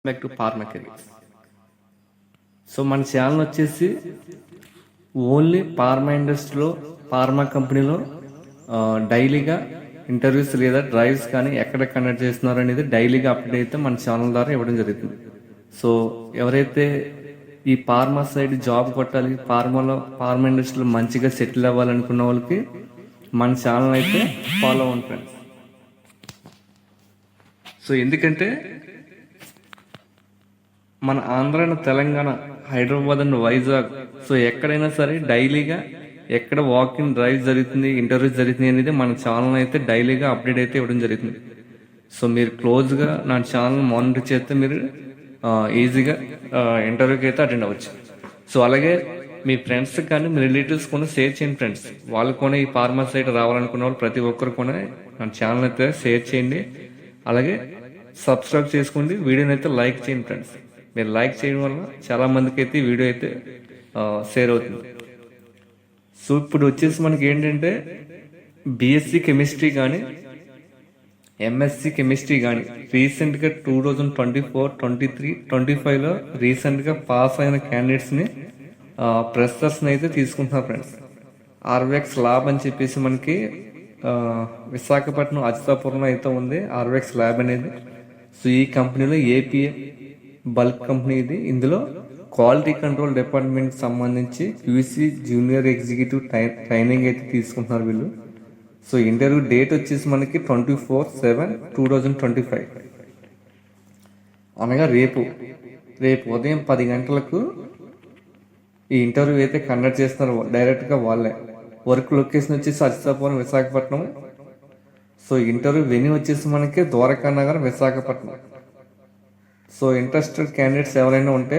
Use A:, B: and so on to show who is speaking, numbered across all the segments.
A: Back to pharma careers. So మన channel వచ్చేసి only pharma ఇండస్ట్రీలో ఫార్మా కంపెనీలో డైలీగా ఇంటర్వ్యూస్ లేదా డ్రైవ్స్ కానీ ఎక్కడ కండక్ట్ చేస్తున్నారు అనేది డైలీగా అప్డేట్ అయితే మన ఛానల్ ద్వారా ఇవ్వడం జరుగుతుంది. సో ఎవరైతే ఈ ఫార్మా సైడ్ జాబ్ కొట్టాలి, ఫార్మా ఇండస్ట్రీలో మంచిగా సెటిల్ అవ్వాలనుకున్న వాళ్ళకి మన ఛానల్ అయితే ఫాలో అవ్వండి ఫ్రెండ్స్. సో ఎందుకంటే మన Andhra and Telangana, Hyderabad and Vizag, so ఎక్కడైనా సరే డైలీగా ఎక్కడ వాకింగ్ డ్రైవ్ జరుగుతుంది, ఇంటర్వ్యూస్ జరుగుతుంది అనేది మన ఛానల్ అయితే డైలీగా అప్డేట్ అయితే ఇవ్వడం జరుగుతుంది. సో మీరు క్లోజ్గా నా ఛానల్ మానిటర్ చేస్తే మీరు ఈజీగా ఇంటర్వ్యూకి అయితే అటెండ్ అవ్వచ్చు. సో అలాగే మీ ఫ్రెండ్స్ కానీ మీ రిలేటివ్స్ కూడా షేర్ చేయండి ఫ్రెండ్స్. వాళ్ళు కూడా ఈ ఫార్మా సైడ్ రావాలనుకున్న వాళ్ళు ప్రతి ఒక్కరు కూడా నా ఛానల్ అయితే షేర్ చేయండి. అలాగే సబ్స్క్రైబ్ చేసుకోండి, వీడియోని అయితే లైక్ చేయండి ఫ్రెండ్స్. మీరు లైక్ చేయడం వల్ల చాలా మందికి అయితే ఈ వీడియో అయితే షేర్ అవుతుంది. సో ఇప్పుడు వచ్చేసి మనకి ఏంటంటే బిఎస్సి కెమిస్ట్రీ కానీ ఎంఎస్సి కెమిస్ట్రీ కానీ రీసెంట్గా 2024, 23, 25లో రీసెంట్గా పాస్ అయిన క్యాండిడేట్స్ని ఫ్రెషర్స్ని అయితే తీసుకుంటున్నారు ఫ్రెండ్స్. ఆర్వెక్స్ ల్యాబ్ అని చెప్పేసి మనకి విశాఖపట్నం అచితాపురంలో అయితే ఉంది ఆర్వెక్స్ ల్యాబ్ అనేది. సో ఈ కంపెనీలో ఏపీఏ బల్క్ కంపెనీ ఇది. ఇందులో క్వాలిటీ కంట్రోల్ డిపార్ట్మెంట్ సంబంధించి క్యూసీ జూనియర్ ఎగ్జిక్యూటివ్ ట్రైనింగ్ అయితే తీసుకుంటున్నారు వీళ్ళు. సో ఇంటర్వ్యూ డేట్ వచ్చేసి మనకి 24/7/2025 అనగా రేపు ఉదయం 10 గంటలకు ఈ ఇంటర్వ్యూ అయితే కండక్ట్ చేస్తున్నారు డైరెక్ట్గా వాళ్ళే. వర్క్ లొకేషన్ వచ్చేసి Atchutapuram Visakhapatnam. So interview venue వచ్చేసి మనకి Dwaraka Nagar Visakhapatnam. So interested candidates ఎవరైనా ఉంటే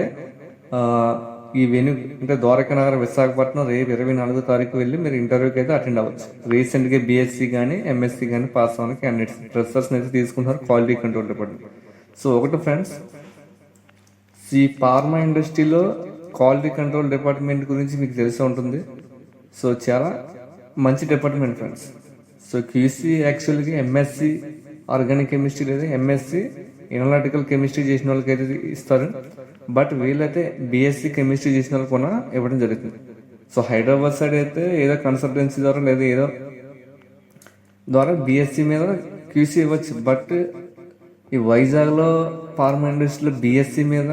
A: ఈ వెన్యూ అంటే ద్వారకా నగర్ విశాఖపట్నం రేపు 24వ తారీఖు వెళ్ళి మీరు ఇంటర్వ్యూకి అయితే అటెండ్ అవ్వచ్చు. రీసెంట్గా బీఎస్సీ కానీ ఎంఎస్సీ కానీ పాస్ అయిన క్యాండిడేట్స్ ఫ్రెషర్స్ అయితే తీసుకుంటున్నారు క్వాలిటీ కంట్రోల్ డిపార్ట్మెంట్. సో ఒకటి ఫ్రెండ్స్, ఈ ఫార్మా ఇండస్ట్రీలో క్వాలిటీ కంట్రోల్ డిపార్ట్మెంట్ గురించి మీకు తెలిసి ఉంటుంది. సో చాలా మంచి డిపార్ట్మెంట్ ఫ్రెండ్స్. సో క్యూసీ యాక్చువల్గా ఎంఎస్సి ఆర్గానిక్ కెమిస్ట్రీ లేదా ఎంఎస్సి ఎనలిటికల్ కెమిస్ట్రీ చేసిన వాళ్ళకి అయితే ఇస్తారు. బట్ వీళ్ళైతే బిఎస్సి కెమిస్ట్రీ చేసిన వాళ్ళు కూడా ఇవ్వడం జరుగుతుంది. సో హైదరాబాద్ సైడ్ అయితే ఏదో కన్సల్టెన్సీ ద్వారా లేదా ఏదో ద్వారా బిఎస్సి మీద క్యూసీ ఇవ్వచ్చు. బట్ ఈ వైజాగ్లో ఫార్మా ఇండస్ట్రీలో బిఎస్సి మీద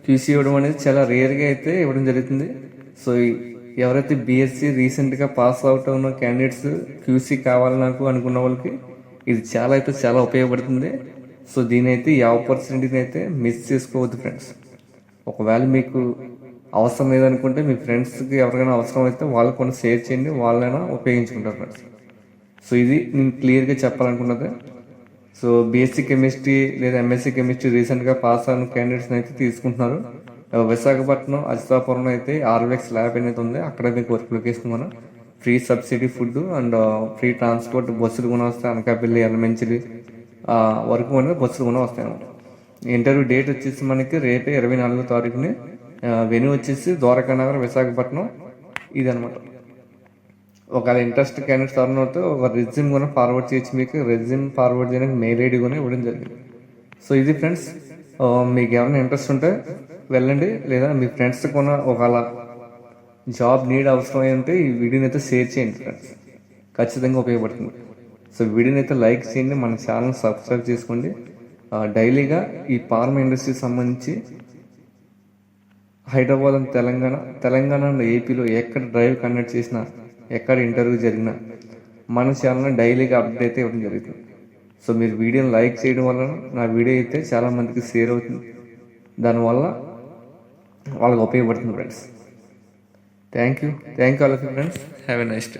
A: క్యూసీ ఇవ్వడం అనేది చాలా రేర్గా అయితే ఇవ్వడం జరుగుతుంది. సో ఎవరైతే బిఎస్సి రీసెంట్గా పాస్ అవుట్ ఉన్న క్యాండిడేట్స్ క్యూసీ కావాలి నాకు అనుకున్న వాళ్ళకి ఇది చాలా ఉపయోగపడుతుంది. సో దీని అయితే ఈ ఆపర్చునిటీని అయితే మిస్ చేసుకోవద్దు ఫ్రెండ్స్. ఒకవేళ మీకు అవసరం లేదనుకుంటే మీ ఫ్రెండ్స్కి ఎవరికైనా అవసరం అయితే వాళ్ళు కొన్ని షేర్ చేయండి, వాళ్ళైనా ఉపయోగించుకుంటారు ఫ్రెండ్స్. సో ఇది నేను క్లియర్గా చెప్పాలనుకున్నది. సో బీఎస్సీ కెమిస్ట్రీ లేదా ఎంఎస్సీ కెమిస్ట్రీ రీసెంట్గా పాస్ అయిన క్యాండిడేట్స్ని అయితే తీసుకుంటున్నారు. విశాఖపట్నం అచితాపురంలో అయితే ఆర్వెక్స్ ల్యాబ్ అనేది ఉంది. అక్కడ మీకు వర్క్ లొకేషన్ మనం free subsidy food and free transport, బస్సులు కూడా వస్తాయి. అనకాపల్లి, ఎలమెంచిలి వరకు అనేది బస్సులు కూడా వస్తాయి అన్నమాట. ఇంటర్వ్యూ డేట్ వచ్చేసి మనకి రేపే 24వ తారీఖుని. వెన్యూ వచ్చేసి ద్వారకా నగర్ విశాఖపట్నం ఇదనమాట. ఒకవేళ ఇంట్రెస్ట్ క్యాండిడేట్స్ ఎవరైనా అయితే ఒక రెజ్యూమ్ కూడా ఫార్వర్డ్ చేయొచ్చు. మీకు రెజ్యూమ్ ఫార్వర్డ్ చేయడానికి మెయిల్ ఐడి కూడా ఇవ్వడం జరిగింది. సో ఇది ఫ్రెండ్స్, మీకు ఏమైనా ఇంట్రెస్ట్ ఉంటే వెళ్ళండి, లేదా మీ ఫ్రెండ్స్ కూడా ఒకవేళ జాబ్ నీడ్ అవసరం అంటే ఈ వీడియోని అయితే షేర్ చేయండి ఫ్రెండ్స్, ఖచ్చితంగా ఉపయోగపడుతుంది. సో వీడియోని అయితే లైక్ చేయండి, మన ఛానల్ సబ్స్క్రైబ్ చేసుకోండి. డైలీగా ఈ ఫార్మా ఇండస్ట్రీకి సంబంధించి హైదరాబాద్ అండ్ తెలంగాణ అండ్ ఏపీలో ఎక్కడ డ్రైవ్ కండక్ట్ చేసినా, ఎక్కడ ఇంటర్వ్యూ జరిగినా మన ఛానల్ డైలీగా అప్డేట్ అయితే ఇవ్వడం జరుగుతుంది. సో మీరు వీడియోని లైక్ చేయడం వల్ల నా వీడియో అయితే చాలా మందికి షేర్ అవుతుంది. దానివల్ల వాళ్ళకి ఉపయోగపడుతుంది friends. Thank you all of you friends. Have a nice day.